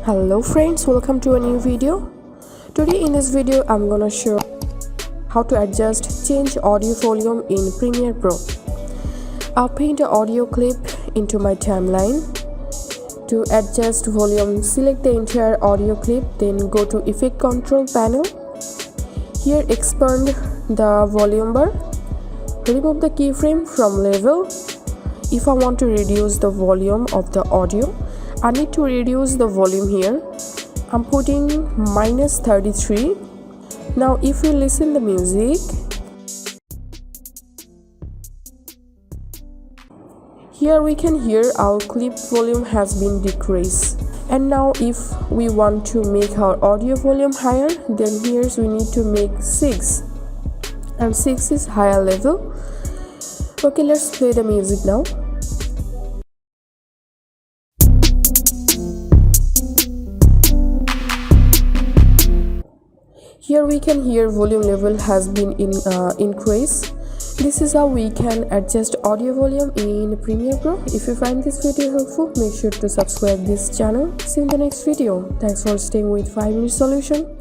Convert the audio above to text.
Hello friends, welcome to a new video. Today in this video I'm gonna show how to change audio volume in Premiere Pro. I'll paint an audio clip into my timeline. To adjust volume, select the entire audio clip, then go to Effect Control panel. Here expand the volume bar. Remove the keyframe from level. If I want to reduce the volume of the audio, I need to reduce the volume here. I'm putting -33. Now if you listen the music, here we can hear our clip volume has been decreased. And now if we want to make our audio volume higher, then here we need to make 6, and 6 is higher level. Okay, let's play the music now. Here we can hear volume level has been increased. This is how we can adjust audio volume in Premiere Pro. If you find this video helpful, make sure to subscribe this channel. See you in the next video. Thanks for staying with 5 Minute Solution.